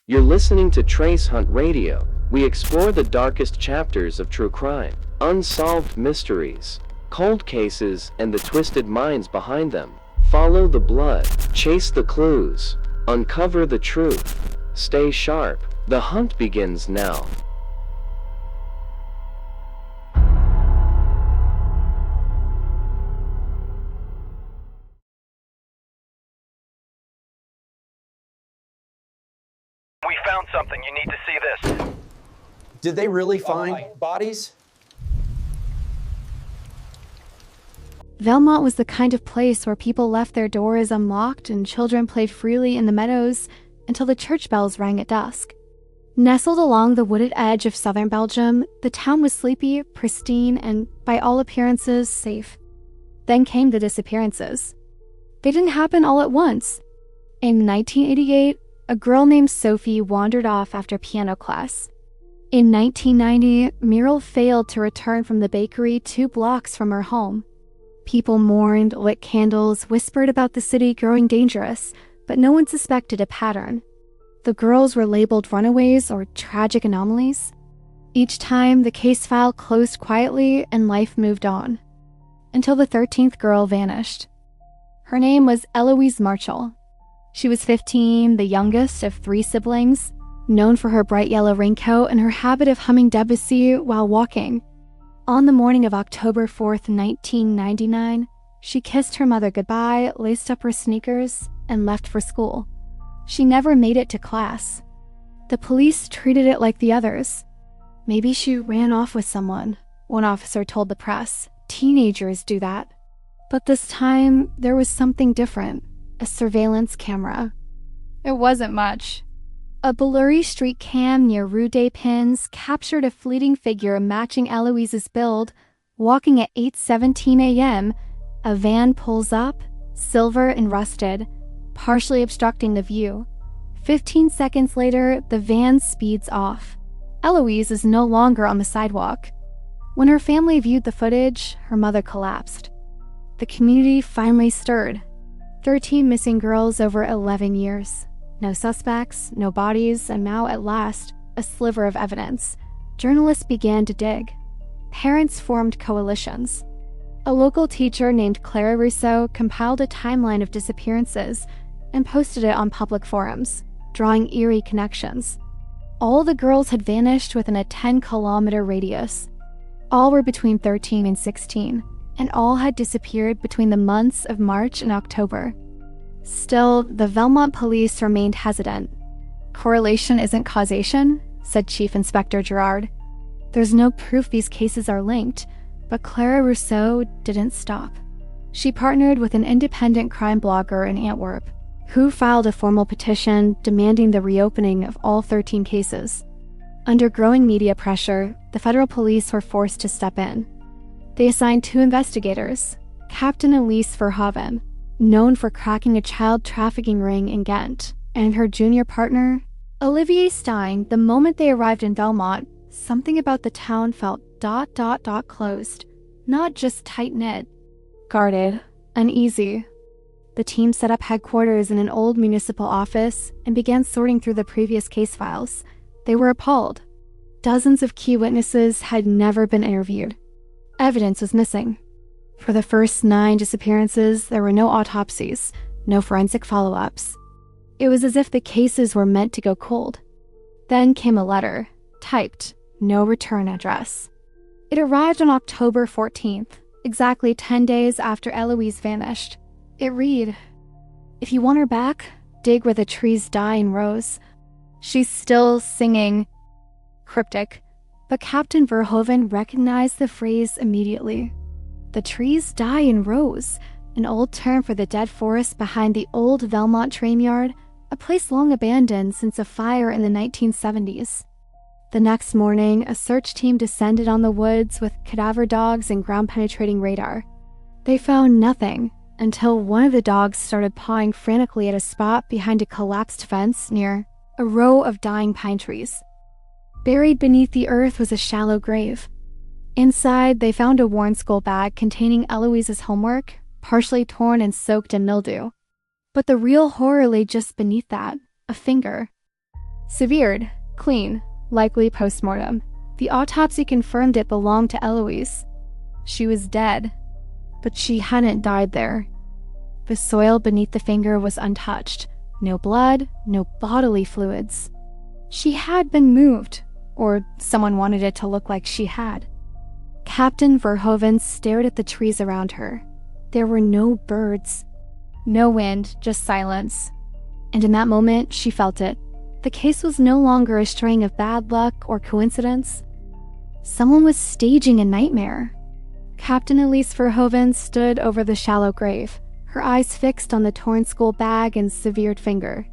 You're listening to Trace Hunt Radio. We explore the darkest chapters of true crime, unsolved mysteries, cold cases, and the twisted minds behind them. Follow the blood, chase the clues, uncover the truth. Stay sharp. The hunt begins now. We found something. You need to see this. Did they really find bodies? Velmont was the kind of place where people left their doors unlocked and children played freely in the meadows until the church bells rang at dusk. Nestled along the wooded edge of southern Belgium, the town was sleepy, pristine, and, by all appearances, safe. Then came the disappearances. They didn't happen all at once. In 1988, a girl named Sophie wandered off after piano class. In 1990, Muriel failed to return from the bakery 2 blocks from her home. People mourned, lit candles, whispered about the city growing dangerous, but no one suspected a pattern. The girls were labeled runaways or tragic anomalies. Each time, the case file closed quietly and life moved on. Until the 13th girl vanished. Her name was Eloise Marchal. She was 15, the youngest of 3 siblings, known for her bright yellow raincoat and her habit of humming Debussy while walking. On the morning of October 4th, 1999, she kissed her mother goodbye, laced up her sneakers, and left for school. She never made it to class. The police treated it like the others. Maybe she ran off with someone, one officer told the press. Teenagers do that. But this time, there was something different. A surveillance camera. It wasn't much. A blurry street cam near Rue des Pins captured a fleeting figure matching Eloise's build, walking at 8:17 a.m. A van pulls up, silver and rusted, partially obstructing the view. 15 seconds later, the van speeds off. Eloise is no longer on the sidewalk. When her family viewed the footage, her mother collapsed. The community finally stirred. 13 missing girls over 11 years. No suspects, no bodies, and now at last, a sliver of evidence. Journalists began to dig. Parents formed coalitions. A local teacher named Clara Rousseau compiled a timeline of disappearances and posted it on public forums, drawing eerie connections. All the girls had vanished within a 10-kilometer radius. All were between 13 and 16, and all had disappeared between the months of March and October. Still, the Velmont police remained hesitant. "Correlation isn't causation," said Chief Inspector Gerard. "There's no proof these cases are linked," but Clara Rousseau didn't stop. She partnered with an independent crime blogger in Antwerp, who filed a formal petition demanding the reopening of all 13 cases. Under growing media pressure, the federal police were forced to step in. They assigned 2 investigators, Captain Elise Verhoeven, known for cracking a child trafficking ring in Ghent, and her junior partner, Olivier Stein. The moment they arrived in Velmont, something about the town felt ... closed, not just tight-knit, guarded, uneasy. The team set up headquarters in an old municipal office and began sorting through the previous case files. They were appalled. Dozens of key witnesses had never been interviewed. Evidence was missing. For the first 9 disappearances, there were no autopsies, no forensic follow-ups. It was as if the cases were meant to go cold. Then came a letter, typed, no return address. It arrived on October 14th, exactly 10 days after Eloise vanished. It read, "If you want her back, dig where the trees die in rows." She's still singing. Cryptic, but Captain Verhoeven recognized the phrase immediately. The trees die in rows, an old term for the dead forest behind the old Velmont train yard, a place long abandoned since a fire in the 1970s. The next morning, a search team descended on the woods with cadaver dogs and ground-penetrating radar. They found nothing until one of the dogs started pawing frantically at a spot behind a collapsed fence near a row of dying pine trees. Buried beneath the earth was a shallow grave. Inside, they found a worn school bag containing Eloise's homework, partially torn and soaked in mildew. But the real horror lay just beneath that, a finger. Severed, clean, likely postmortem. The autopsy confirmed it belonged to Eloise. She was dead, but she hadn't died there. The soil beneath the finger was untouched. No blood, no bodily fluids. She had been moved, or someone wanted it to look like she had. Captain Verhoeven stared at the trees around her. There were no birds. No wind, just silence. And in that moment, she felt it. The case was no longer a string of bad luck or coincidence. Someone was staging a nightmare. Captain Elise Verhoeven stood over the shallow grave, her eyes fixed on the torn school bag and severed finger.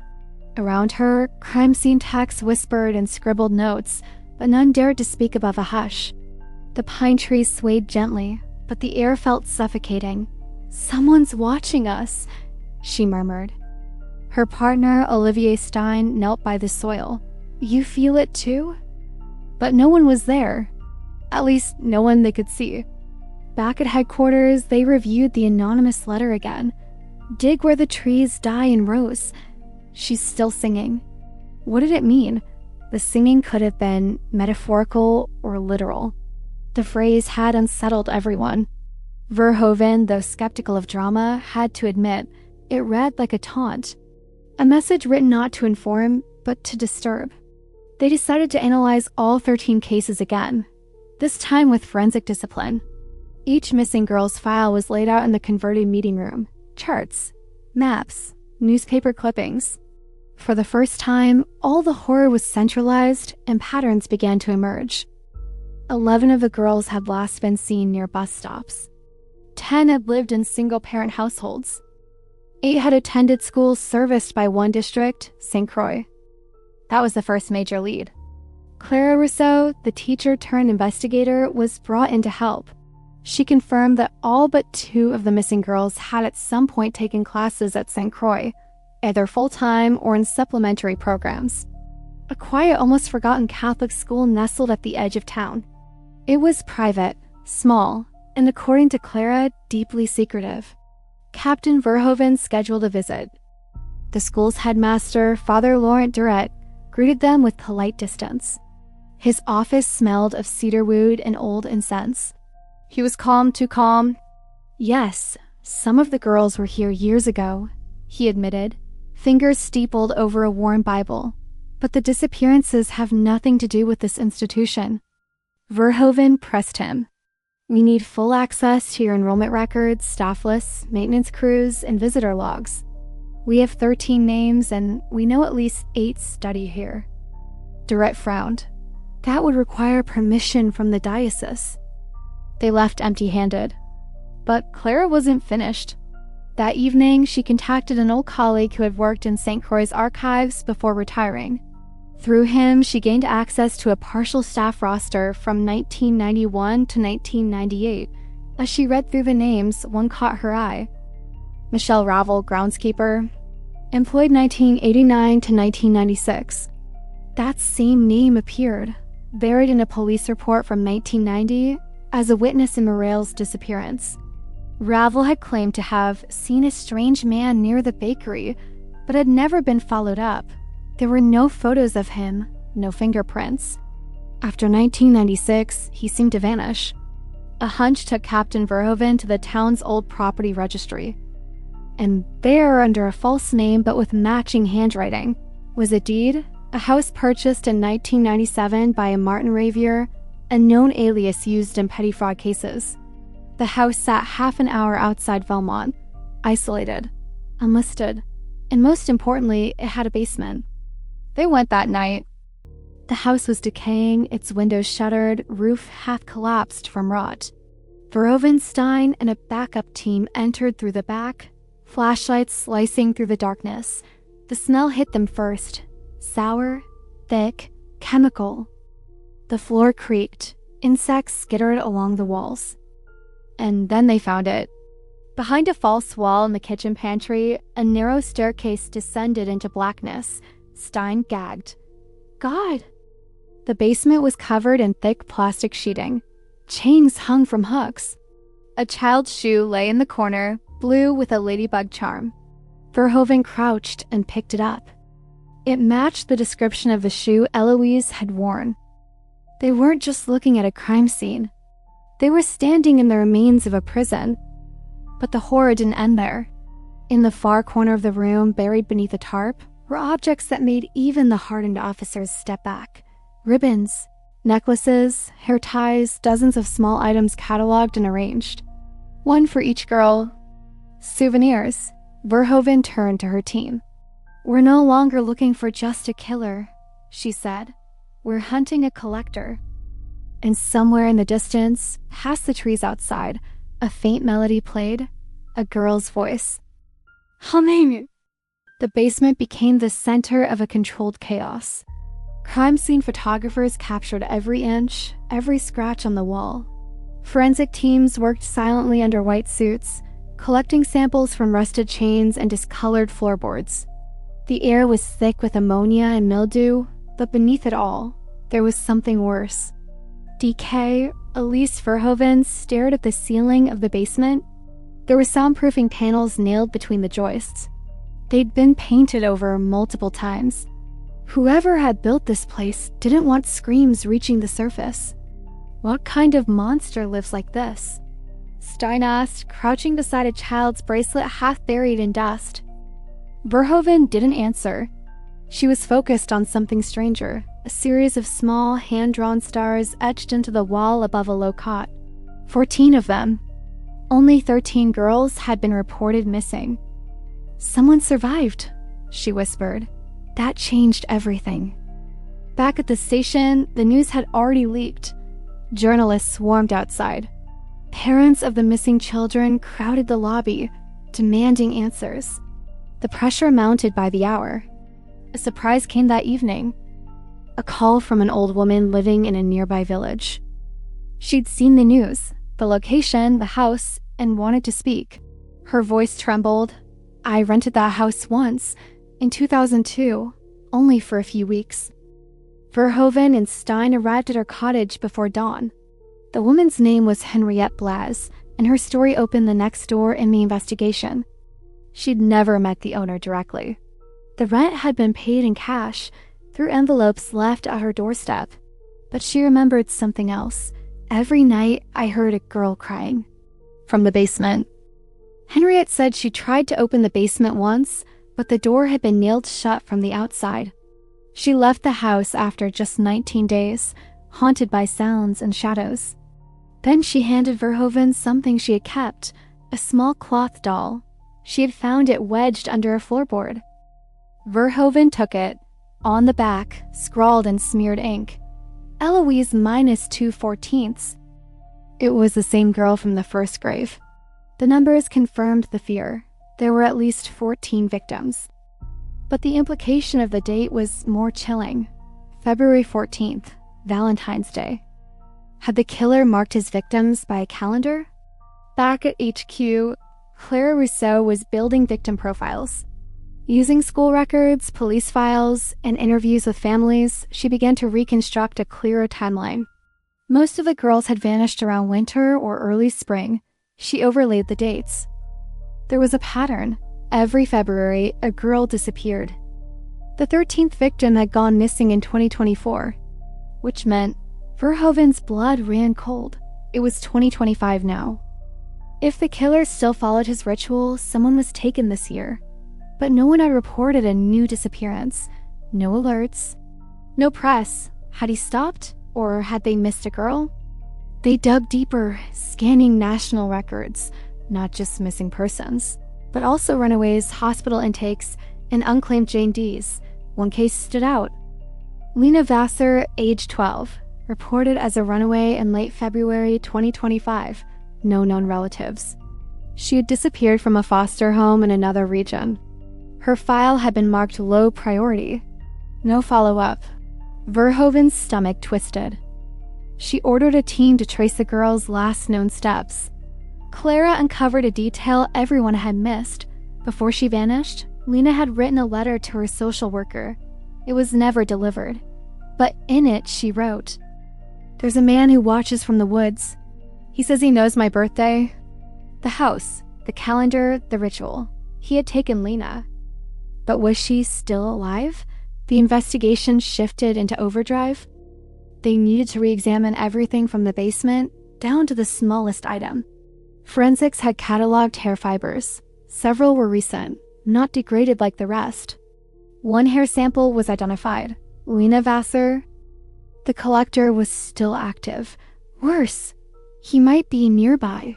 Around her, crime scene techs whispered and scribbled notes, but none dared to speak above a hush. The pine trees swayed gently, but the air felt suffocating. "Someone's watching us," she murmured. Her partner, Olivier Stein, knelt by the soil. "You feel it too?" But no one was there. At least, no one they could see. Back at headquarters, they reviewed the anonymous letter again. "Dig where the trees die in rows." She's still singing. What did it mean? The singing could have been metaphorical or literal. The phrase had unsettled everyone. Verhoeven, though skeptical of drama, had to admit it read like a taunt. A message written not to inform, but to disturb. They decided to analyze all 13 cases again, this time with forensic discipline. Each missing girl's file was laid out in the converted meeting room. Charts, maps, newspaper clippings. For the first time, all the horror was centralized and patterns began to emerge. 11 of the girls had last been seen near bus stops. 10 had lived in single-parent households. 8 had attended schools serviced by one district, St. Croix. That was the first major lead. Clara Rousseau, the teacher-turned-investigator, was brought in to help. She confirmed that all but 2 of the missing girls had at some point taken classes at St. Croix, either full-time or in supplementary programs. A quiet, almost forgotten Catholic school nestled at the edge of town. It was private, small, and according to Clara, deeply secretive. Captain Verhoeven scheduled a visit. The school's headmaster, Father Laurent Duret, greeted them with polite distance. His office smelled of cedarwood and old incense. He was calm, too calm. "Yes, some of the girls were here years ago," he admitted, fingers steepled over a worn Bible. "But the disappearances have nothing to do with this institution." Verhoeven pressed him. "We need full access to your enrollment records, staff lists, maintenance crews, and visitor logs. We have 13 names, and we know at least 8 study here." Duret frowned. "That would require permission from the diocese." They left empty-handed. But Clara wasn't finished. That evening, she contacted an old colleague who had worked in St. Croix's archives before retiring. Through him, she gained access to a partial staff roster from 1991 to 1998. As she read through the names, one caught her eye. Michelle Ravel, groundskeeper, employed 1989 to 1996. That same name appeared, buried in a police report from 1990, as a witness in Morel's disappearance. Ravel had claimed to have seen a strange man near the bakery, but had never been followed up. There were no photos of him, no fingerprints. After 1996, he seemed to vanish. A hunch took Captain Verhoeven to the town's old property registry. And there, under a false name but with matching handwriting, was a deed, a house purchased in 1997 by a Martin Ravier, a known alias used in petty fraud cases. The house sat half an hour outside Velmont, isolated, unlisted, and most importantly, it had a basement. They went that night. The house was decaying, its windows shuttered, roof half collapsed from rot. Verhoeven, Stein, and a backup team entered through the back, flashlights slicing through the darkness. The smell hit them first. Sour, thick, chemical. The floor creaked. Insects skittered along the walls. And then they found it. Behind a false wall in the kitchen pantry, a narrow staircase descended into blackness. Stein gagged. God! The basement was covered in thick plastic sheeting. Chains hung from hooks. A child's shoe lay in the corner, blue with a ladybug charm. Verhoeven crouched and picked it up. It matched the description of the shoe Eloise had worn. They weren't just looking at a crime scene. They were standing in the remains of a prison. But the horror didn't end there. In the far corner of the room, buried beneath a tarp, were objects that made even the hardened officers step back. Ribbons, necklaces, hair ties, dozens of small items cataloged and arranged. One for each girl. Souvenirs. Verhoeven turned to her team. "We're no longer looking for just a killer," she said. "We're hunting a collector." And somewhere in the distance, past the trees outside, a faint melody played, a girl's voice. Humming! The basement became the center of a controlled chaos. Crime scene photographers captured every inch, every scratch on the wall. Forensic teams worked silently under white suits, collecting samples from rusted chains and discolored floorboards. The air was thick with ammonia and mildew, but beneath it all, there was something worse. Decay. Elise Verhoeven stared at the ceiling of the basement. There were soundproofing panels nailed between the joists. They'd been painted over multiple times. Whoever had built this place didn't want screams reaching the surface. What kind of monster lives like this? Stein asked, crouching beside a child's bracelet half buried in dust. Verhoeven didn't answer. She was focused on something stranger, a series of small, hand-drawn stars etched into the wall above a low cot. 14 of them. Only 13 girls had been reported missing. "Someone survived," she whispered. That changed everything. Back at the station, the news had already leaked. Journalists swarmed outside. Parents of the missing children crowded the lobby, demanding answers. The pressure mounted by the hour. A surprise came that evening. A call from an old woman living in a nearby village. She'd seen the news, the location, the house, and wanted to speak. Her voice trembled. "I rented that house once, in 2002, only for a few weeks." Verhoeven and Stein arrived at her cottage before dawn. The woman's name was Henriette Blas, and her story opened the next door in the investigation. She'd never met the owner directly. The rent had been paid in cash, through envelopes left at her doorstep. But she remembered something else. "Every night, I heard a girl crying." From the basement. Henriette said she tried to open the basement once, but the door had been nailed shut from the outside. She left the house after just 19 days, haunted by sounds and shadows. Then she handed Verhoeven something she had kept, a small cloth doll. She had found it wedged under a floorboard. Verhoeven took it. On the back, scrawled in smeared ink, "Eloise -2/14." It was the same girl from the first grave. The numbers confirmed the fear. There were at least 14 victims. But the implication of the date was more chilling. February 14th, Valentine's Day. Had the killer marked his victims by a calendar? Back at HQ, Clara Rousseau was building victim profiles. Using school records, police files, and interviews with families, she began to reconstruct a clearer timeline. Most of the girls had vanished around winter or early spring. She overlaid the dates. There was a pattern. Every February, a girl disappeared. The 13th victim had gone missing in 2024, which meant Verhoeven's blood ran cold. It was 2025 now. If the killer still followed his ritual, someone was taken this year. But no one had reported a new disappearance. No alerts. No press. Had he stopped? Or had they missed a girl? They dug deeper, scanning national records, not just missing persons, but also runaways, hospital intakes, and unclaimed Jane D's. One case stood out. Lena Vassar, age 12, reported as a runaway in late February 2025. No known relatives. She had disappeared from a foster home in another region. Her file had been marked low priority. No follow-up. Verhoeven's stomach twisted. She ordered a team to trace the girl's last known steps. Clara uncovered a detail everyone had missed. Before she vanished, Lena had written a letter to her social worker. It was never delivered. But in it, she wrote, "There's a man who watches from the woods. He says he knows my birthday. The house, the calendar, the ritual. He had taken Lena. But was she still alive? The investigation shifted into overdrive. They needed to re-examine everything from the basement down to the smallest item. Forensics had cataloged hair fibers. Several were recent, not degraded like the rest. One hair sample was identified. Lena Vassar. The collector was still active. Worse, he might be nearby.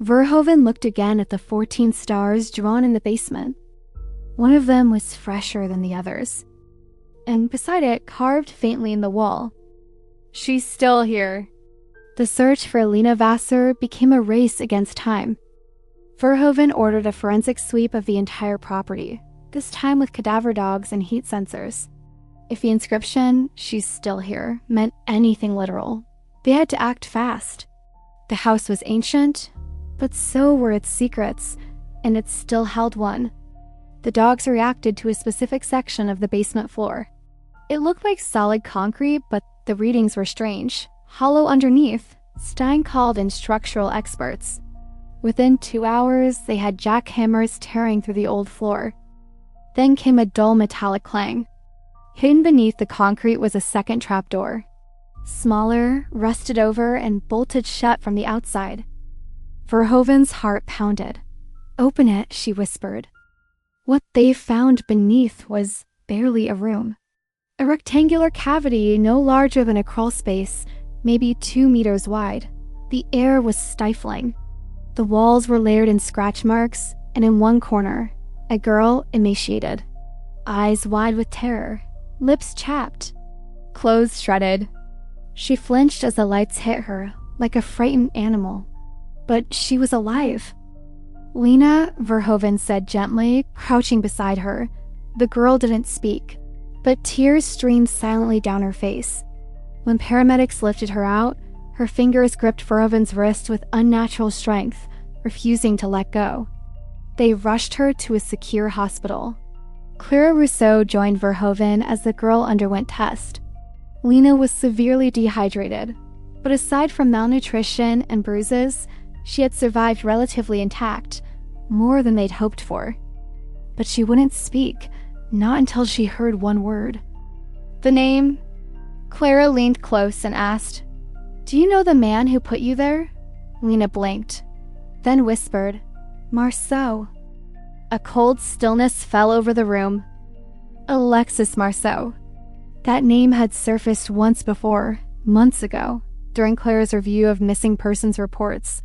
Verhoeven looked again at the 14 stars drawn in the basement. One of them was fresher than the others, and beside it, carved faintly in the wall. She's still here. The search for Lena Vassar became a race against time. Verhoeven ordered a forensic sweep of the entire property, this time with cadaver dogs and heat sensors. If the inscription, "She's still here," meant anything literal, they had to act fast. The house was ancient, but so were its secrets, and it still held one. The dogs reacted to a specific section of the basement floor. It looked like solid concrete, but the readings were strange. Hollow underneath. Stein called in structural experts. Within 2 hours, they had jackhammers tearing through the old floor. Then came a dull metallic clang. Hidden beneath the concrete was a second trapdoor. Smaller, rusted over, and bolted shut from the outside. Verhoeven's heart pounded. "Open it," she whispered. What they found beneath was barely a room. A rectangular cavity no larger than a crawl space, maybe 2 meters wide. The air was stifling. The walls were layered in scratch marks, and in one corner, a girl emaciated. Eyes wide with terror, lips chapped, clothes shredded. She flinched as the lights hit her, like a frightened animal. But she was alive. "Lena," Verhoeven said gently, crouching beside her. The girl didn't speak, but tears streamed silently down her face. When paramedics lifted her out, her fingers gripped Verhoeven's wrist with unnatural strength, refusing to let go. They rushed her to a secure hospital. Clara Rousseau joined Verhoeven as the girl underwent tests. Lena was severely dehydrated, but aside from malnutrition and bruises, she had survived relatively intact, more than they'd hoped for. But she wouldn't speak, not until she heard one word. "The name?" Clara leaned close and asked, "Do you know the man who put you there?" Lena blinked, then whispered, "Marceau." A cold stillness fell over the room. Alexis Marceau. That name had surfaced once before, months ago, during Clara's review of missing persons reports.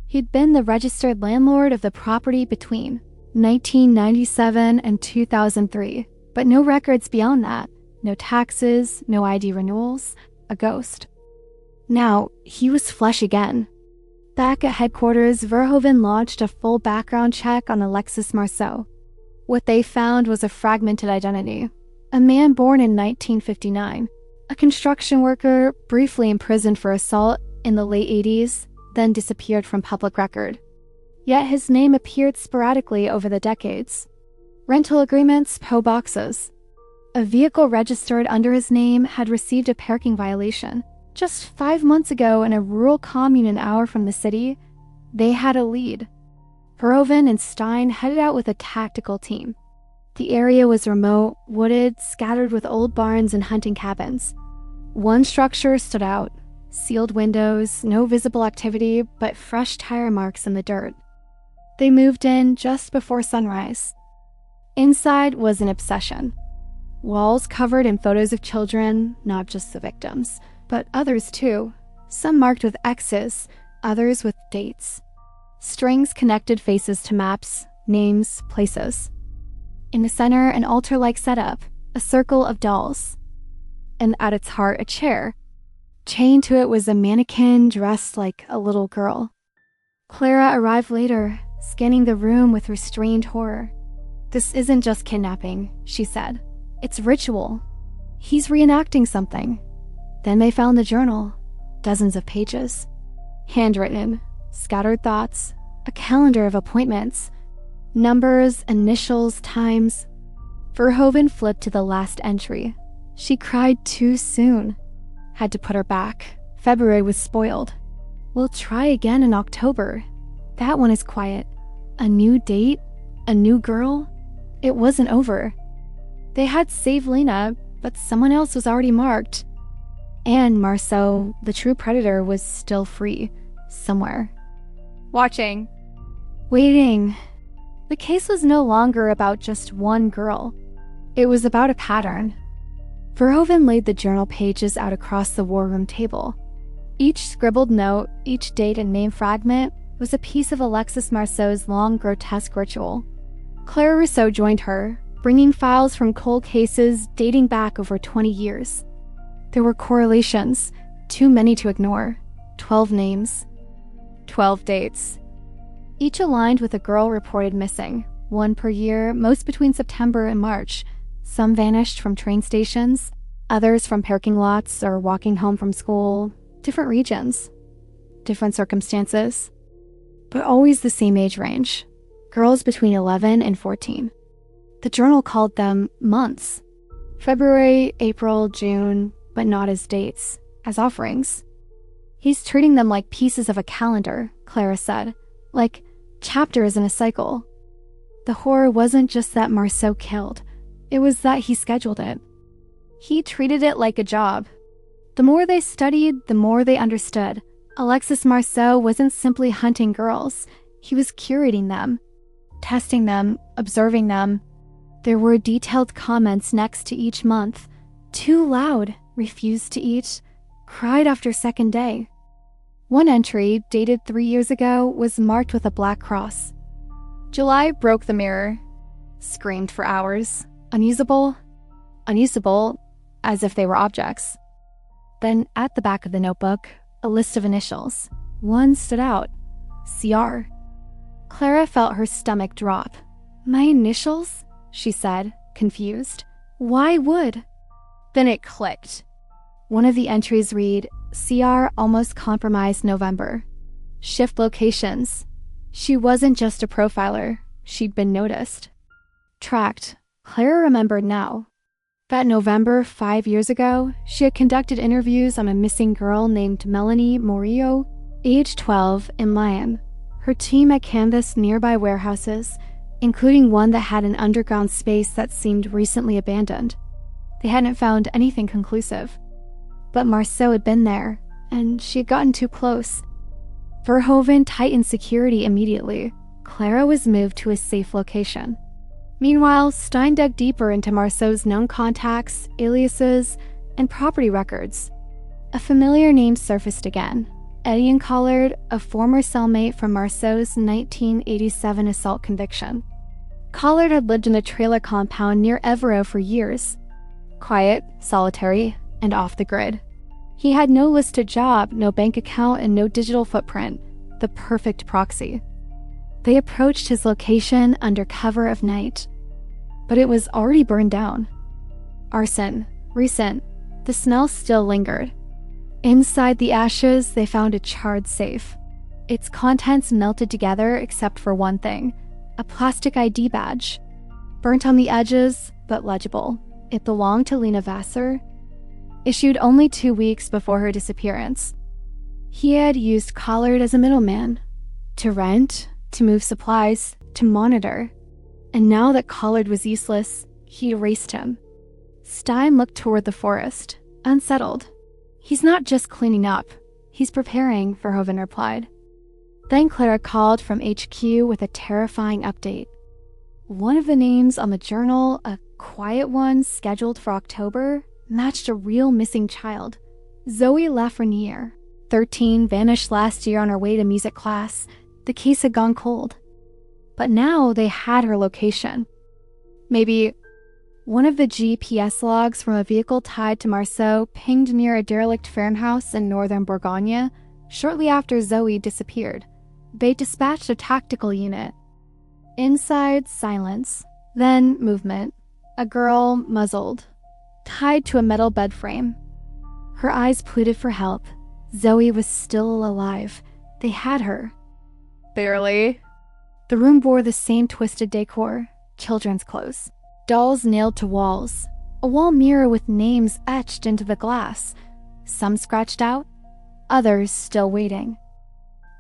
He'd been the registered landlord of the property between 1997 and 2003, but no records beyond that. No taxes, no ID renewals, a ghost. Now, he was flesh again. Back at headquarters, Verhoeven launched a full background check on Alexis Marceau. What they found was a fragmented identity. A man born in 1959, a construction worker briefly imprisoned for assault in the late 80s, then disappeared from public record. Yet his name appeared sporadically over the decades. Rental agreements, PO boxes. A vehicle registered under his name had received a parking violation. Just 5 months ago in a rural commune an hour from the city, they had a lead. Verhoeven and Stein headed out with a tactical team. The area was remote, wooded, scattered with old barns and hunting cabins. One structure stood out. Sealed windows, no visible activity, but fresh tire marks in the dirt. They moved in just before sunrise. Inside was an obsession. Walls covered in photos of children, not just the victims, but others too. Some marked with X's, others with dates. Strings connected faces to maps, names, places. In the center, an altar-like setup, a circle of dolls. And at its heart, a chair. Chained to it was a mannequin dressed like a little girl. Clara arrived later, scanning the room with restrained horror. "This isn't just kidnapping," she said. "It's ritual. He's reenacting something." Then they found the journal, dozens of pages. Handwritten, scattered thoughts, a calendar of appointments. Numbers, initials, times. Verhoeven flipped to the last entry. She cried too soon. Had to put her back. February was spoiled. "We'll try again in October. That one is quiet. A new date? A new girl?" It wasn't over. They had saved Lena, but someone else was already marked. And Marceau, the true predator, was still free, somewhere. Watching. Waiting. The case was no longer about just one girl. It was about a pattern. Verhoeven laid the journal pages out across the war room table. Each scribbled note, each date and name fragment was a piece of Alexis Marceau's long, grotesque ritual. Clara Rousseau joined her, bringing files from cold cases dating back over 20 years. There were correlations, too many to ignore. 12 names. 12 dates. Each aligned with a girl reported missing, one per year, most between September and March. Some vanished from train stations, others from parking lots or walking home from school. Different regions, different circumstances, but always the same age range. Girls between 11 and 14. The journal called them months. February, April, June, but not as dates, as offerings. He's treating them like pieces of a calendar, Clara said, like chapters in a cycle. The horror wasn't just that Marceau killed, it was that he scheduled it. He treated it like a job. The more they studied, the more they understood. Alexis Marceau wasn't simply hunting girls, he was curating them, testing them, observing them. There were detailed comments next to each month. Too loud, refused to eat, cried after second day. One entry, dated 3 years ago, was marked with a black cross. July broke the mirror, screamed for hours. Unusable, unusable, as if they were objects. Then, at the back of the notebook, a list of initials. One stood out. CR. Clara felt her stomach drop. My initials? She said, confused. Why would? Then it clicked. One of the entries read, CR almost compromised November. Shift locations. She wasn't just a profiler. She'd been noticed. Tracked. Clara remembered now. That November 5 years ago, she had conducted interviews on a missing girl named Melanie Morillo, age 12, in Lyon. Her team had canvassed nearby warehouses, including one that had an underground space that seemed recently abandoned. They hadn't found anything conclusive. But Marceau had been there, and she had gotten too close. Verhoeven tightened security immediately. Clara was moved to a safe location. Meanwhile, Stein dug deeper into Marceau's known contacts, aliases, and property records. A familiar name surfaced again. Etienne Collard, a former cellmate from Marceau's 1987 assault conviction. Collard had lived in a trailer compound near Evero for years. Quiet, solitary, and off the grid. He had no listed job, no bank account, and no digital footprint. The perfect proxy. They approached his location under cover of night. But it was already burned down. Arson. Recent. The smell still lingered. Inside the ashes, they found a charred safe. Its contents melted together except for one thing. A plastic ID badge. Burnt on the edges, but legible. It belonged to Lena Vassar. Issued only 2 weeks before her disappearance. He had used Collard as a middleman. To rent, to move supplies, to monitor. And now that Collard was useless, he erased him. Stein looked toward the forest, unsettled. He's not just cleaning up, he's preparing, Verhoeven replied. Then Clara called from HQ with a terrifying update. One of the names on the journal, a quiet one scheduled for October, matched a real missing child. Zoe Lafreniere, 13, vanished last year on her way to music class. The case had gone cold. But now they had her location. Maybe one of the GPS logs from a vehicle tied to Marceau pinged near a derelict farmhouse in northern Bourgogne shortly after Zoe disappeared. They dispatched a tactical unit. Inside, silence. Then movement. A girl, muzzled, tied to a metal bed frame. Her eyes pleaded for help. Zoe was still alive. They had her. Barely. The room bore the same twisted decor, children's clothes, dolls nailed to walls, a wall mirror with names etched into the glass, some scratched out, others still waiting.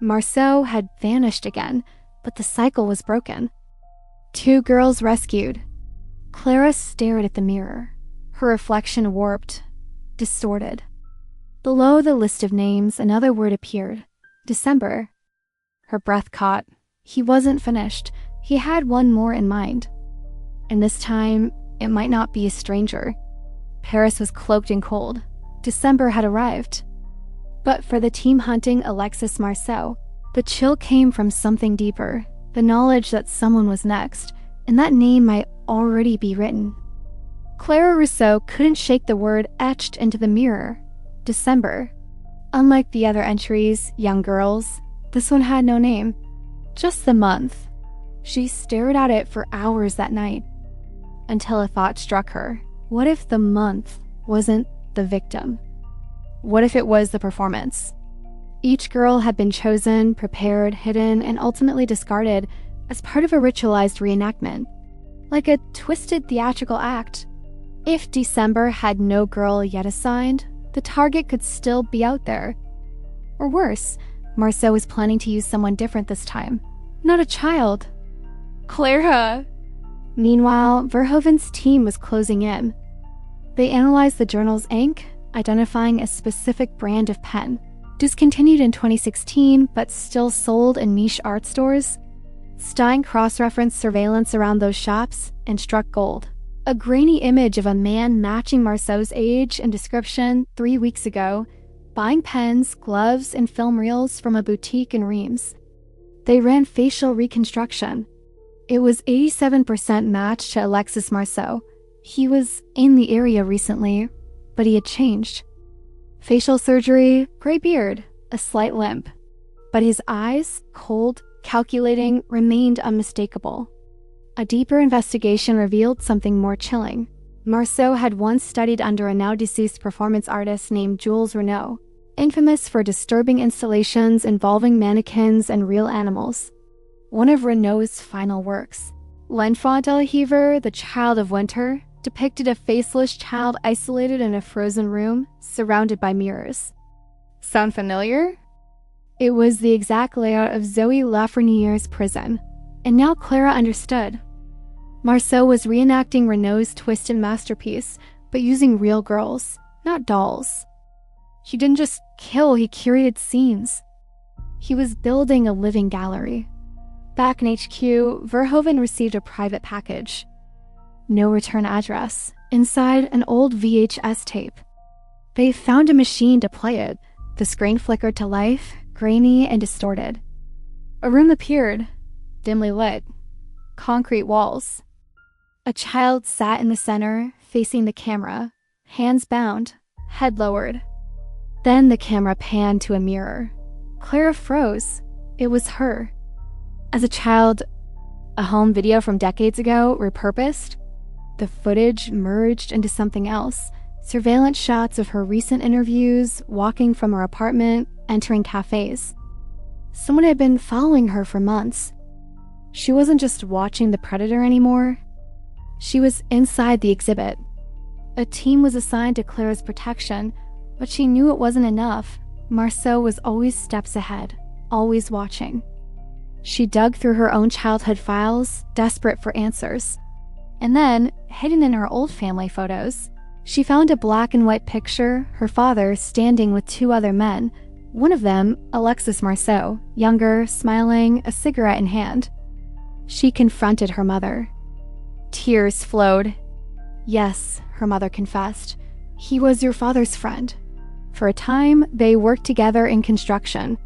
Marceau had vanished again, but the cycle was broken. 2 girls rescued. Clara stared at the mirror, her reflection warped, distorted. Below the list of names, another word appeared. December. Her breath caught. He wasn't finished. He had one more in mind. And this time, it might not be a stranger. Paris was cloaked in cold. December had arrived. But for the team hunting Alexis Marceau, the chill came from something deeper, the knowledge that someone was next, and that name might already be written. Clara Rousseau couldn't shake the word etched into the mirror. December. Unlike the other entries, young girls, this one had no name. Just the month. She stared at it for hours that night, until a thought struck her. What if the month wasn't the victim? What if it was the performance? Each girl had been chosen, prepared, hidden, and ultimately discarded as part of a ritualized reenactment, like a twisted theatrical act. If December had no girl yet assigned, the target could still be out there. Or worse, Marceau was planning to use someone different this time, not a child. Clara! Meanwhile, Verhoeven's team was closing in. They analyzed the journal's ink, identifying a specific brand of pen, discontinued in 2016 but still sold in niche art stores. Stein cross-referenced surveillance around those shops and struck gold. A grainy image of a man matching Marceau's age and description 3 weeks ago, buying pens, gloves, and film reels from a boutique in Reims. They ran facial reconstruction. It was 87% matched to Alexis Marceau. He was in the area recently, but he had changed. Facial surgery, gray beard, a slight limp. But his eyes, cold, calculating, remained unmistakable. A deeper investigation revealed something more chilling. Marceau had once studied under a now-deceased performance artist named Jules Renaud, infamous for disturbing installations involving mannequins and real animals. One of Renaud's final works, L'Enfant de l'Hiver, The Child of Winter, depicted a faceless child isolated in a frozen room, surrounded by mirrors. Sound familiar? It was the exact layout of Zoe Lafreniere's prison, and now Clara understood. Marceau was reenacting Renaud's twisted masterpiece, but using real girls, not dolls. He didn't just kill, he curated scenes. He was building a living gallery. Back in HQ, Verhoeven received a private package. No return address. Inside, an old VHS tape. They found a machine to play it. The screen flickered to life, grainy and distorted. A room appeared, dimly lit. Concrete walls. A child sat in the center, facing the camera, hands bound, head lowered. Then the camera panned to a mirror. Clara froze. It was her. As a child, a home video from decades ago, repurposed. The footage merged into something else. Surveillance shots of her recent interviews, walking from her apartment, entering cafes. Someone had been following her for months. She wasn't just watching the predator anymore. She was inside the exhibit. A team was assigned to Clara's protection, but she knew it wasn't enough. Marceau was always steps ahead, always watching. She dug through her own childhood files, desperate for answers. And then, hidden in her old family photos, she found a black and white picture, her father standing with 2 other men, one of them, Alexis Marceau, younger, smiling, a cigarette in hand. She confronted her mother. Tears flowed. Yes, her mother confessed. He was your father's friend. For a time, they worked together in construction.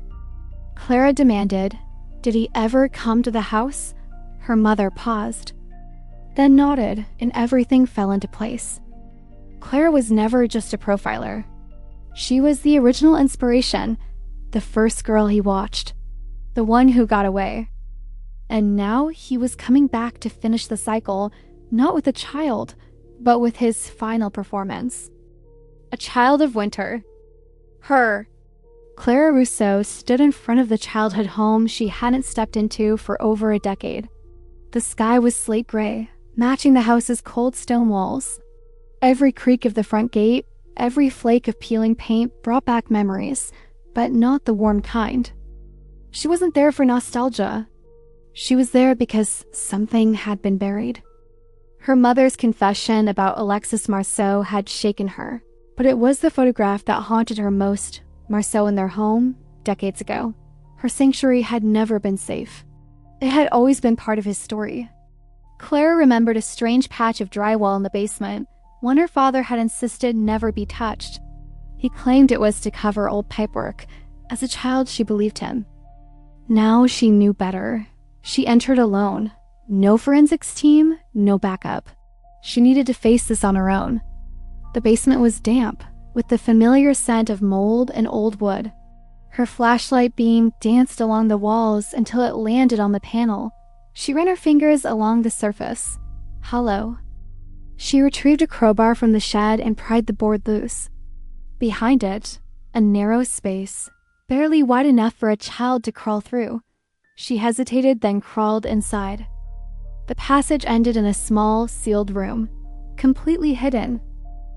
Clara demanded, did he ever come to the house? Her mother paused, then nodded, and everything fell into place. Clara was never just a profiler. She was the original inspiration, the first girl he watched, the one who got away. And now he was coming back to finish the cycle, not with a child, but with his final performance. A Child of Winter. Her. Clara Rousseau stood in front of the childhood home she hadn't stepped into for over a decade. The sky was slate gray, matching the house's cold stone walls. Every creak of the front gate, every flake of peeling paint brought back memories, but not the warm kind. She wasn't there for nostalgia. She was there because something had been buried. Her mother's confession about Alexis Marceau had shaken her, but it was the photograph that haunted her most. Marceau in their home, decades ago. Her sanctuary had never been safe. It had always been part of his story. Clara remembered a strange patch of drywall in the basement, one her father had insisted never be touched. He claimed it was to cover old pipework. As a child, she believed him. Now she knew better. She entered alone. No forensics team, no backup. She needed to face this on her own. The basement was damp, with the familiar scent of mold and old wood. Her flashlight beam danced along the walls until it landed on the panel. She ran her fingers along the surface. Hollow. She retrieved a crowbar from the shed and pried the board loose. Behind it, a narrow space, barely wide enough for a child to crawl through. She hesitated, then crawled inside. The passage ended in a small, sealed room, completely hidden.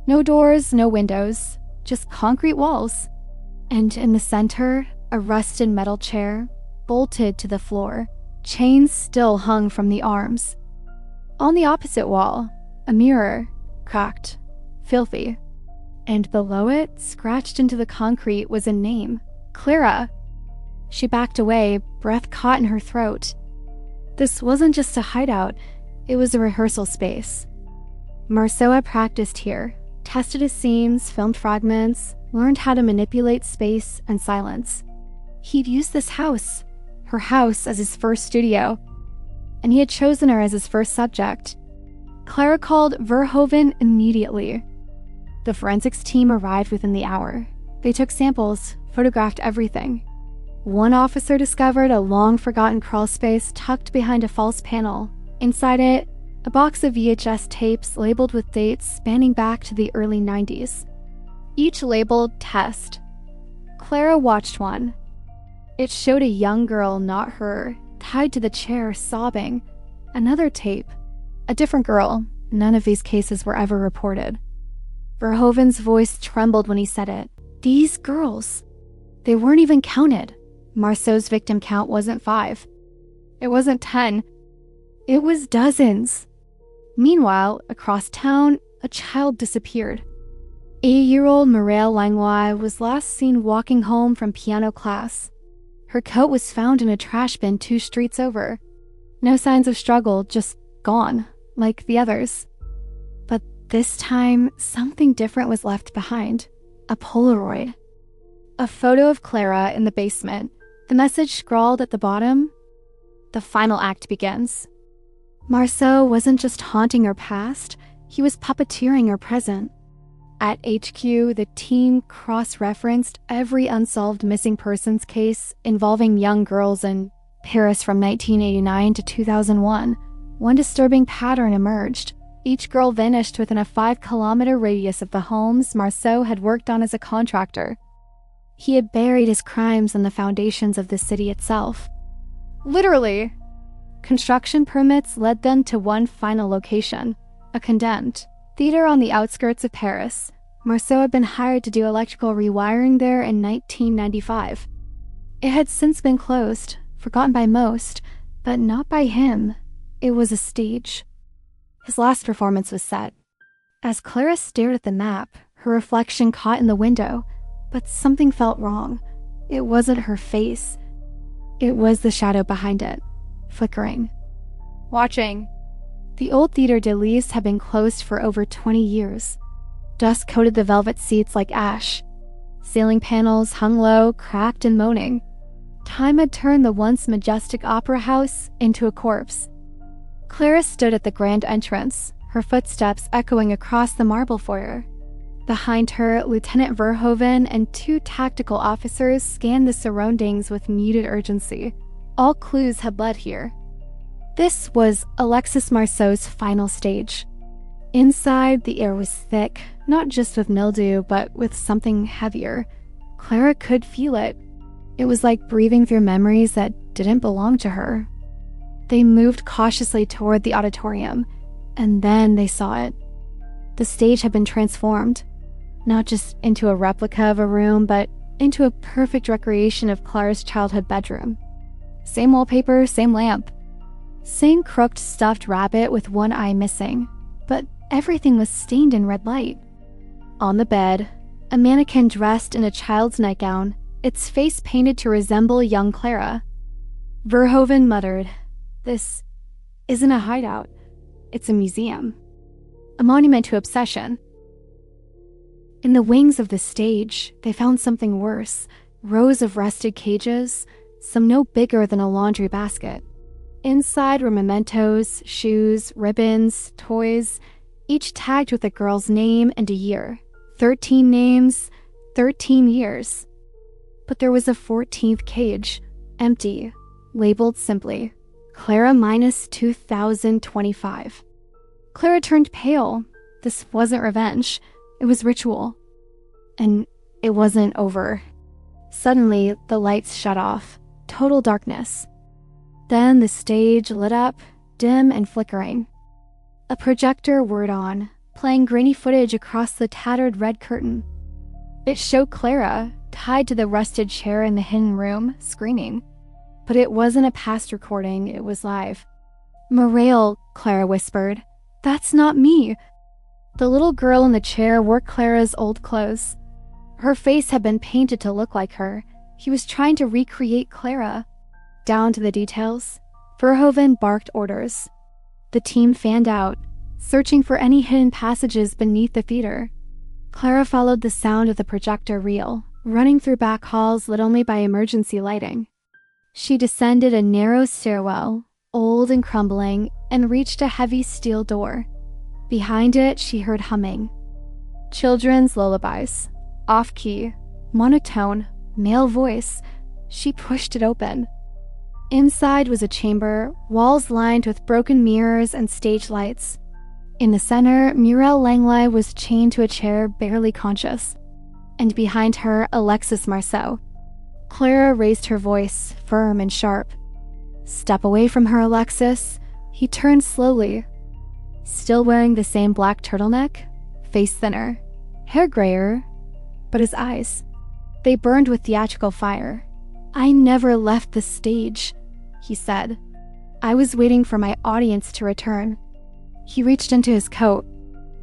No doors, no windows, just concrete walls. And in the center, a rusted metal chair, bolted to the floor. Chains still hung from the arms. On the opposite wall, a mirror, cracked, filthy. And below it, scratched into the concrete, was a name, Clara. She backed away, breath caught in her throat. This wasn't just a hideout, it was a rehearsal space. Marceau had practiced here, tested his scenes, filmed fragments, learned how to manipulate space and silence. He'd used this house, her house, as his first studio, and he had chosen her as his first subject. Clara called Verhoeven immediately. The forensics team arrived within the hour. They took samples, photographed everything. One officer discovered a long-forgotten crawl space tucked behind a false panel. Inside it, a box of VHS tapes labeled with dates spanning back to the early 90s. Each labeled Test. Clara watched one. It showed a young girl, not her, tied to the chair, sobbing. Another tape. A different girl. None of these cases were ever reported. Verhoeven's voice trembled when he said it. These girls. They weren't even counted. Marceau's victim count wasn't 5. It wasn't 10. It was dozens. Meanwhile, across town, a child disappeared. 8-year-old Mireille Langlois was last seen walking home from piano class. Her coat was found in a trash bin 2 streets over. No signs of struggle, just gone, like the others. But this time, something different was left behind. A Polaroid. A photo of Clara in the basement. The message scrawled at the bottom, "The final act begins." Marceau wasn't just haunting her past, he was puppeteering her present. At HQ, the team cross-referenced every unsolved missing persons case involving young girls in Paris from 1989 to 2001. One disturbing pattern emerged. Each girl vanished within a 5-kilometer radius of the homes Marceau had worked on as a contractor. He had buried his crimes in the foundations of the city itself. Literally. Construction permits led them to one final location, a condemned theater on the outskirts of Paris. Marceau had been hired to do electrical rewiring there in 1995. It had since been closed, forgotten by most, but not by him. It was a stage. His last performance was set. As Clara stared at the map, her reflection caught in the window, but something felt wrong. It wasn't her face. It was the shadow behind it, flickering. Watching. The old Theatre de Lys had been closed for over 20 years. Dust coated the velvet seats like ash. Ceiling panels hung low, cracked and moaning. Time had turned the once majestic opera house into a corpse. Clara stood at the grand entrance, her footsteps echoing across the marble foyer. Behind her, Lieutenant Verhoeven and 2 tactical officers scanned the surroundings with muted urgency. All clues had led here. This was Alexis Marceau's final stage. Inside, the air was thick, not just with mildew, but with something heavier. Clara could feel it. It was like breathing through memories that didn't belong to her. They moved cautiously toward the auditorium, and then they saw it. The stage had been transformed, not just into a replica of a room, but into a perfect recreation of Clara's childhood bedroom. Same wallpaper, same lamp. Same crooked stuffed rabbit with one eye missing, but everything was stained in red light. On the bed, a mannequin dressed in a child's nightgown, its face painted to resemble young Clara. Verhoeven muttered, "This isn't a hideout. It's a museum. A monument to obsession." In the wings of the stage, they found something worse. Rows of rusted cages, some no bigger than a laundry basket. Inside were mementos, shoes, ribbons, toys, each tagged with a girl's name and a year. 13 names, 13 years. But there was a 14th cage, empty, labeled simply, Clara minus 2025. Clara turned pale. This wasn't revenge. It was ritual. And it wasn't over. Suddenly, the lights shut off. Total darkness. Then the stage lit up, dim and flickering. A projector whirred on, playing grainy footage across the tattered red curtain. It showed Clara, tied to the rusted chair in the hidden room, screaming. But it wasn't a past recording, it was live. "Morale," Clara whispered. "That's not me." The little girl in the chair wore Clara's old clothes. Her face had been painted to look like her. He was trying to recreate Clara. Down to the details, Verhoeven barked orders. The team fanned out, searching for any hidden passages beneath the theater. Clara followed the sound of the projector reel, running through back halls lit only by emergency lighting. She descended a narrow stairwell, old and crumbling, and reached a heavy steel door. Behind it, she heard humming. Children's lullabies. Off-key, monotone, male voice. She pushed it open. Inside was a chamber, walls lined with broken mirrors and stage lights. In the center, Muriel Langley was chained to a chair, barely conscious. And behind her, Alexis Marceau. Clara raised her voice, firm and sharp. "Step away from her, Alexis." He turned slowly. Still wearing the same black turtleneck, face thinner, hair grayer, but his eyes, they burned with theatrical fire. "I never left the stage," he said. "I was waiting for my audience to return." He reached into his coat.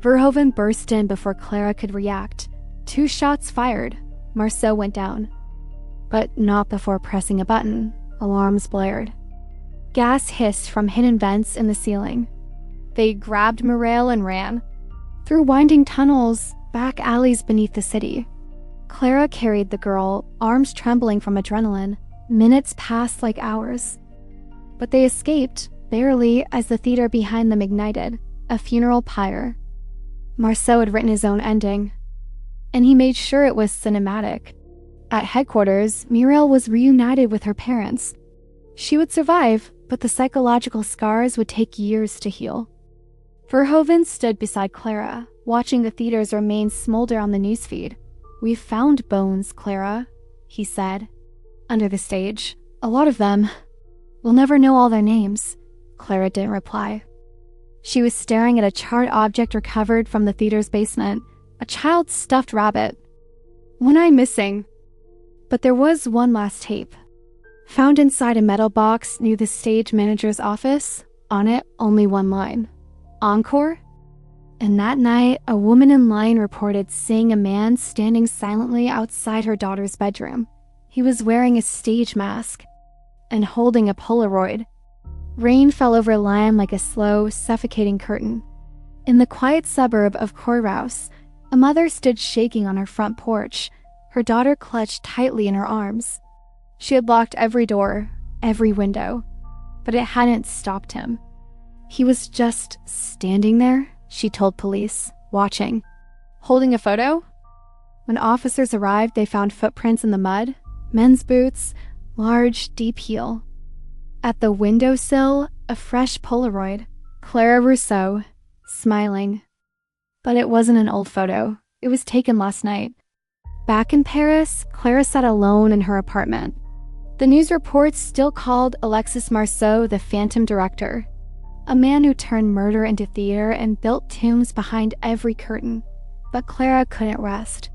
Verhoeven burst in before Clara could react. 2 shots fired. Marceau went down. But not before pressing a button. Alarms blared. Gas hissed from hidden vents in the ceiling. They grabbed Morale and ran. Through winding tunnels, back alleys beneath the city. Clara carried the girl, arms trembling from adrenaline. Minutes passed like hours. But they escaped, barely, as the theater behind them ignited, a funeral pyre. Marceau had written his own ending, and he made sure it was cinematic. At headquarters, Muriel was reunited with her parents. She would survive, but the psychological scars would take years to heal. Verhoeven stood beside Clara, watching the theater's remains smolder on the newsfeed. "We've found bones, Clara," he said. "Under the stage. A lot of them. We'll never know all their names." Clara didn't reply. She was staring at a charred object recovered from the theater's basement, a child's stuffed rabbit. One eye missing. But there was one last tape. Found inside a metal box near the stage manager's office, on it only one line. Encore? And that night, a woman in line reported seeing a man standing silently outside her daughter's bedroom. He was wearing a stage mask and holding a Polaroid. Rain fell over Lyme like a slow, suffocating curtain. In the quiet suburb of Courhouse, a mother stood shaking on her front porch, her daughter clutched tightly in her arms. She had locked every door, every window, but it hadn't stopped him. He was just standing there, she told police, watching. Holding a photo? When officers arrived, they found footprints in the mud, men's boots, large, deep heel. At the windowsill, a fresh Polaroid. Clara Rousseau, smiling. But it wasn't an old photo. It was taken last night. Back in Paris, Clara sat alone in her apartment. The news reports still called Alexis Marceau the Phantom Director, a man who turned murder into theater and built tombs behind every curtain. But Clara couldn't rest.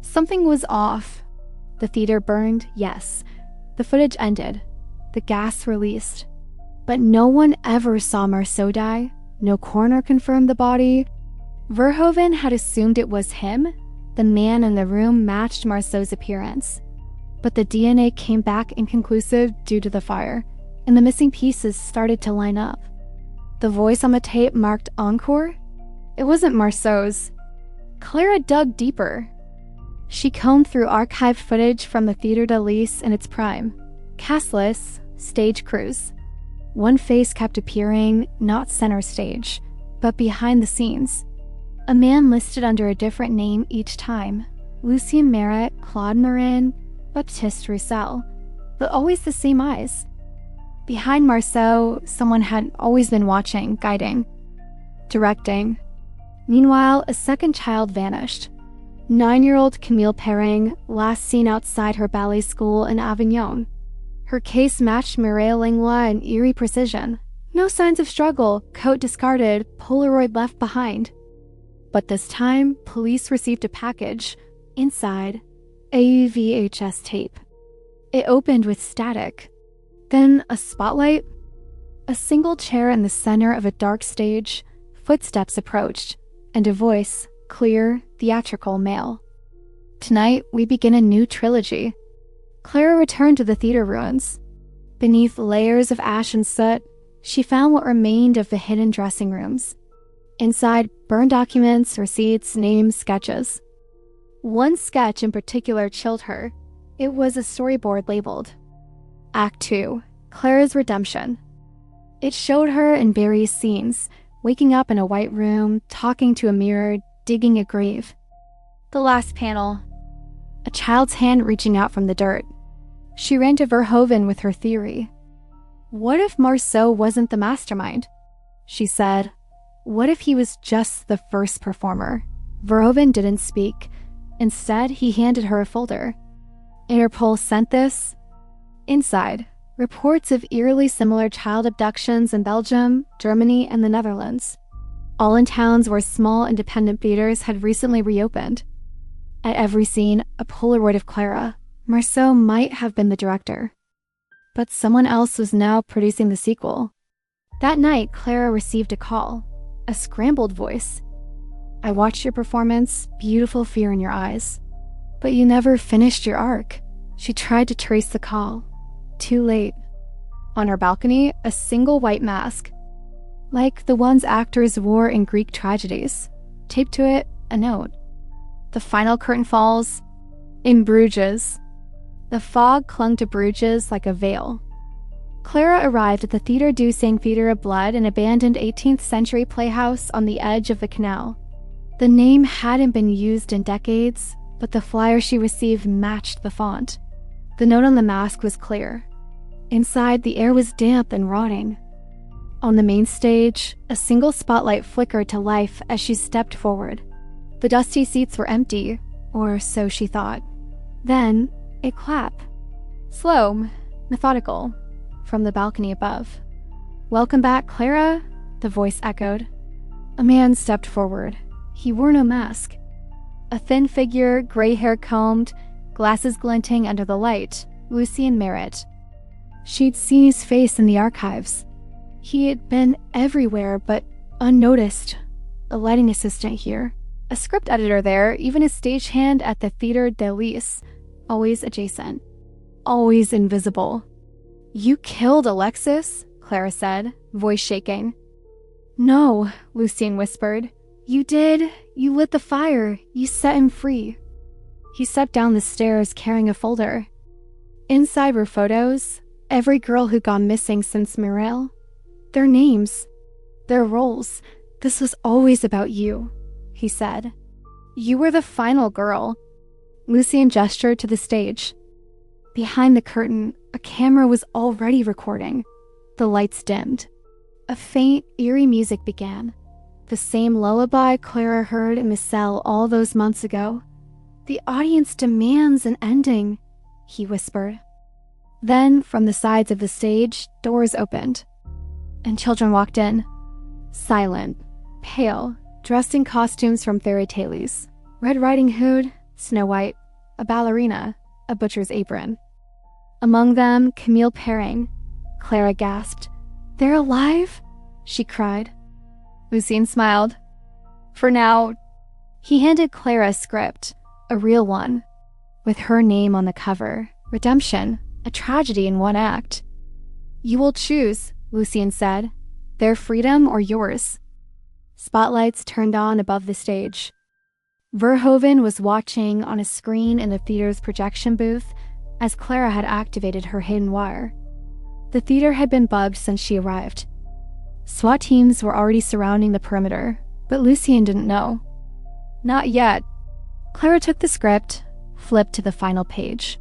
Something was off. The theater burned, yes. The footage ended. The gas released. But no one ever saw Marceau die. No coroner confirmed the body. Verhoeven had assumed it was him. The man in the room matched Marceau's appearance. But the DNA came back inconclusive due to the fire, and the missing pieces started to line up. The voice on the tape marked encore? It wasn't Marceau's. Clara dug deeper. She combed through archived footage from the Theatre de Lys in its prime. Castless, stage crews. One face kept appearing, not center stage, but behind the scenes. A man listed under a different name each time. Lucien Merritt, Claude Marin, Baptiste Roussel, but always the same eyes. Behind Marceau, someone had always been watching, guiding, directing. Meanwhile, a second child vanished. 9-year-old Camille Perrin, last seen outside her ballet school in Avignon. Her case matched Mireille Langlois in eerie precision. No signs of struggle, coat discarded, Polaroid left behind. But this time, police received a package. Inside, a VHS tape. It opened with static. Then a spotlight. A single chair in the center of a dark stage. Footsteps approached, and a voice, clear, theatrical, male. Tonight, we begin a new trilogy. Clara returned to the theater ruins. Beneath layers of ash and soot, she found what remained of the hidden dressing rooms. Inside, burned documents, receipts, names, sketches. One sketch in particular chilled her. It was a storyboard labeled Act 2, Clara's Redemption. It showed her in various scenes, waking up in a white room, talking to a mirror, digging a grave. The last panel, a child's hand reaching out from the dirt. She ran to Verhoeven with her theory. What if Marceau wasn't the mastermind? She said. What if he was just the first performer? Verhoeven didn't speak. Instead, he handed her a folder. Interpol sent this. Inside, reports of eerily similar child abductions in Belgium, Germany, and the Netherlands. All in towns where small independent theaters had recently reopened. At every scene, a Polaroid of Clara. Marceau might have been the director. But someone else was now producing the sequel. That night, Clara received a call. A scrambled voice. I watched your performance, beautiful fear in your eyes. But you never finished your arc. She tried to trace the call. Too late. On her balcony, a single white mask. Like the ones actors wore in Greek tragedies. Taped to it, a note. The final curtain falls. In Bruges. The fog clung to Bruges like a veil. Clara arrived at the Theatre du Saint-Peter of Blood, an abandoned 18th century playhouse on the edge of the canal. The name hadn't been used in decades, but the flyer she received matched the font. The note on the mask was clear. Inside, the air was damp and rotting. On the main stage, a single spotlight flickered to life as she stepped forward. The dusty seats were empty, or so she thought. Then, a clap. Slow, methodical, from the balcony above. Welcome back, Clara, the voice echoed. A man stepped forward. He wore no mask. A thin figure, gray hair combed, glasses glinting under the light, Lucien Merritt. She'd seen his face in the archives. He had been everywhere, but unnoticed. A lighting assistant here, a script editor there, even a stagehand at the Theatre de Lys, always adjacent, always invisible. You killed Alexis? Clara said, voice shaking. No, Lucien whispered. You did. You lit the fire. You set him free. He stepped down the stairs carrying a folder. Inside were photos, every girl who'd gone missing since Mireille. Their names, their roles. This was always about you, he said. You were the final girl. Lucien gestured to the stage. Behind the curtain, a camera was already recording. The lights dimmed. A faint, eerie music began. The same lullaby Clara heard in Missel all those months ago. The audience demands an ending, he whispered. Then, from the sides of the stage, doors opened, and children walked in. Silent, pale, dressed in costumes from fairy tales. Red Riding Hood, Snow White, a ballerina, a butcher's apron. Among them, Camille Perrin. Clara gasped. "They're alive?" she cried. Lucien smiled. "For now." He handed Clara a script, a real one, with her name on the cover. Redemption, a tragedy in one act. "You will choose," Lucien said. "Their freedom or yours." Spotlights turned on above the stage. Verhoeven was watching on a screen in the theater's projection booth as Clara had activated her hidden wire. The theater had been bugged since she arrived. SWAT teams were already surrounding the perimeter, but Lucien didn't know. Not yet. Clara took the script, flipped to the final page.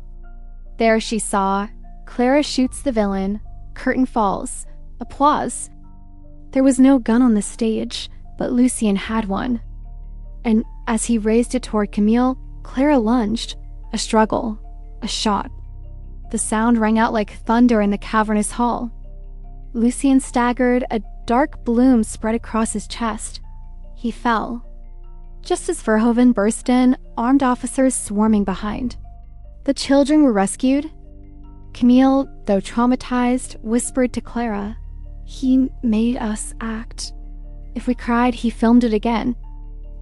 There she saw, Clara shoots the villain, curtain falls, applause. There was no gun on the stage, but Lucien had one. And as he raised it toward Camille, Clara lunged. A struggle, a shot. The sound rang out like thunder in the cavernous hall. Lucien staggered, a dark bloom spread across his chest. He fell. Just as Verhoeven burst in, armed officers swarming behind. The children were rescued. Camille, though traumatized, whispered to Clara, "He made us act." If we cried, he filmed it again.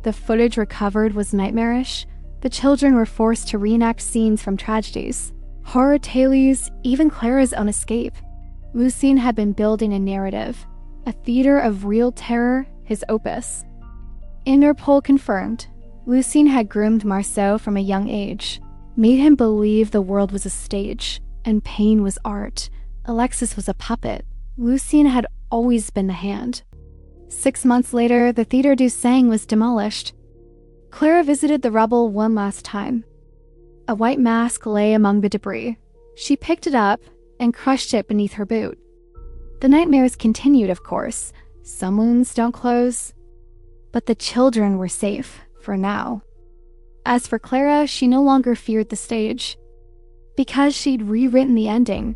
The footage recovered was nightmarish. The children were forced to reenact scenes from tragedies. Horror tales, even Clara's own escape. Lucien had been building a narrative, a theater of real terror, his opus. Interpol confirmed. Lucien had groomed Marceau from a young age, made him believe the world was a stage, and pain was art. Alexis was a puppet. Lucien had always been the hand. 6 months later, the Theatre du Sang was demolished. Clara visited the rubble one last time. A white mask lay among the debris. She picked it up and crushed it beneath her boot. The nightmares continued, of course. Some wounds don't close. But the children were safe, for now. As for Clara, she no longer feared the stage. Because she'd rewritten the ending,